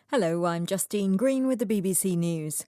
Hello, I'm Justine Green with the BBC News.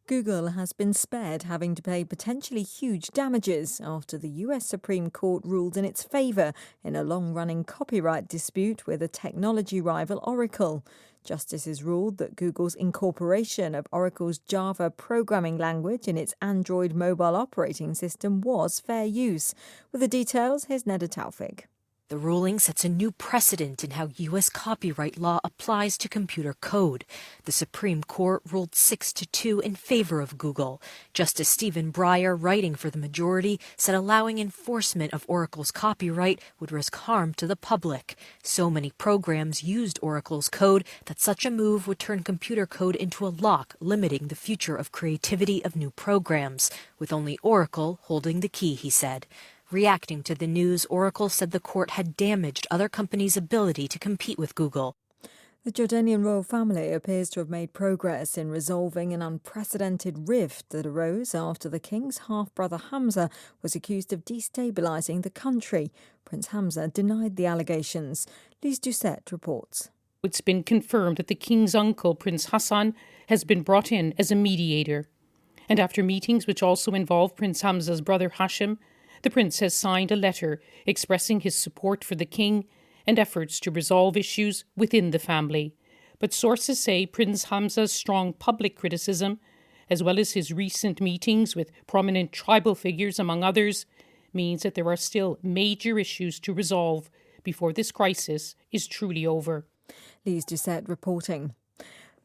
Google has been spared having to pay potentially huge damages after the US Supreme Court ruled in its favour in a long-running copyright dispute with a technology rival, Oracle. Justices ruled that Google's incorporation of Oracle's Java programming language in its Android mobile operating system was fair use. With the details, here's Neda Taufik. The ruling sets a new precedent in how U.S. copyright law applies to computer code. The Supreme Court ruled 6-2 in favor of Google. Justice Stephen Breyer, writing for the majority, said allowing enforcement of Oracle's copyright would risk harm to the public. So many programs used Oracle's code that such a move would turn computer code into a lock, limiting the future of creativity of new programs, with only Oracle holding the key, he said. Reacting to the news, Oracle said the court had damaged other companies' ability to compete with Google. The Jordanian royal family appears to have made progress in resolving an unprecedented rift that arose after the king's half-brother Hamza was accused of destabilising the country. Prince Hamza denied the allegations. Lise Doucette reports. It's been confirmed that the king's uncle, Prince Hassan, has been brought in as a mediator. And after meetings which also involve Prince Hamza's brother Hashim, the prince has signed a letter expressing his support for the king and efforts to resolve issues within the family. But sources say Prince Hamza's strong public criticism, as well as his recent meetings with prominent tribal figures, among others, means that there are still major issues to resolve before this crisis is truly over. Lise Doucette reporting.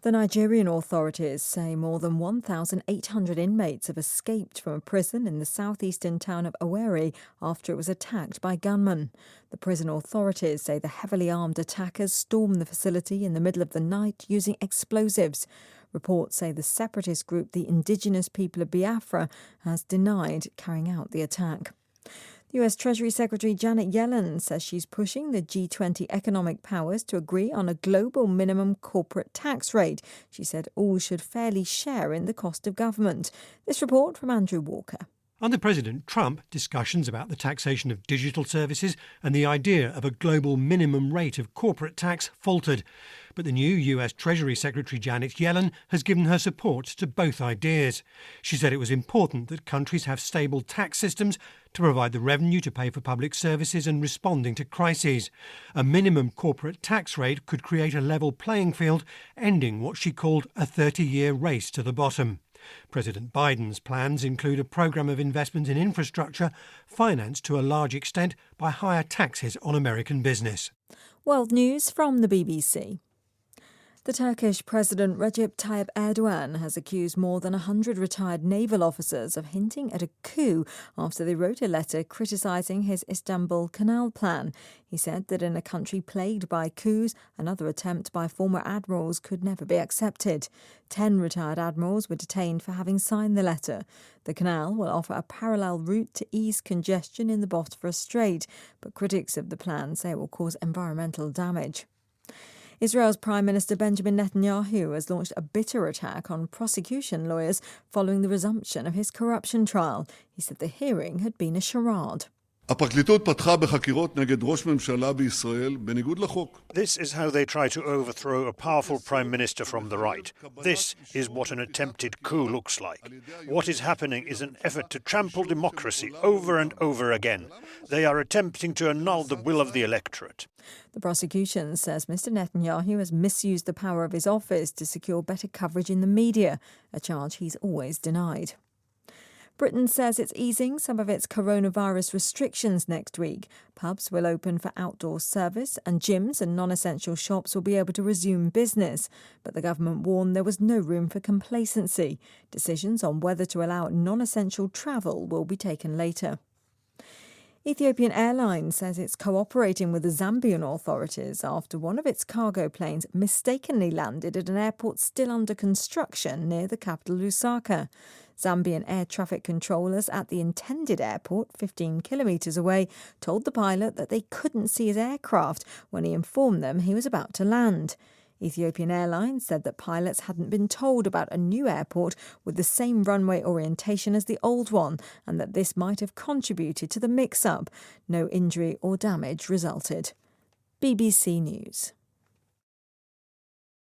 The Nigerian authorities say more than 1,800 inmates have escaped from a prison in the southeastern town of Owerri after it was attacked by gunmen. The prison authorities say the heavily armed attackers stormed the facility in the middle of the night using explosives. Reports say the separatist group, the Indigenous People of Biafra, has denied carrying out the attack. US Treasury Secretary Janet Yellen says she's pushing the G20 economic powers to agree on a global minimum corporate tax rate. She said all should fairly share in the cost of government. This report from Andrew Walker. Under President Trump, discussions about the taxation of digital services and the idea of a global minimum rate of corporate tax faltered. But the new US Treasury Secretary Janet Yellen has given her support to both ideas. She said it was important that countries have stable tax systems to provide the revenue to pay for public services and responding to crises. A minimum corporate tax rate could create a level playing field, ending what she called a 30-year race to the bottom. President Biden's plans include a programme of investment in infrastructure, financed to a large extent by higher taxes on American business. World News from the BBC. The Turkish President Recep Tayyip Erdogan has accused more than 100 retired naval officers of hinting at a coup after they wrote a letter criticising his Istanbul Canal plan. He said that in a country plagued by coups, another attempt by former admirals could never be accepted. 10 retired admirals were detained for having signed the letter. The canal will offer a parallel route to ease congestion in the Bosphorus Strait, but critics of the plan say it will cause environmental damage. Israel's Prime Minister Benjamin Netanyahu has launched a bitter attack on prosecution lawyers following the resumption of his corruption trial. He said the hearing had been a charade. This is how they try to overthrow a powerful prime minister from the right. This is what an attempted coup looks like. What is happening is an effort to trample democracy over and over again. They are attempting to annul the will of the electorate. The prosecution says Mr. Netanyahu has misused the power of his office to secure better coverage in the media, a charge he's always denied. Britain says it's easing some of its coronavirus restrictions next week. Pubs will open for outdoor service and gyms and non-essential shops will be able to resume business. But the government warned there was no room for complacency. Decisions on whether to allow non-essential travel will be taken later. Ethiopian Airlines says it's cooperating with the Zambian authorities after one of its cargo planes mistakenly landed at an airport still under construction near the capital Lusaka. Zambian air traffic controllers at the intended airport, 15 kilometres away, told the pilot that they couldn't see his aircraft when he informed them he was about to land. Ethiopian Airlines said that pilots hadn't been told about a new airport with the same runway orientation as the old one and that this might have contributed to the mix-up. No injury or damage resulted. BBC News.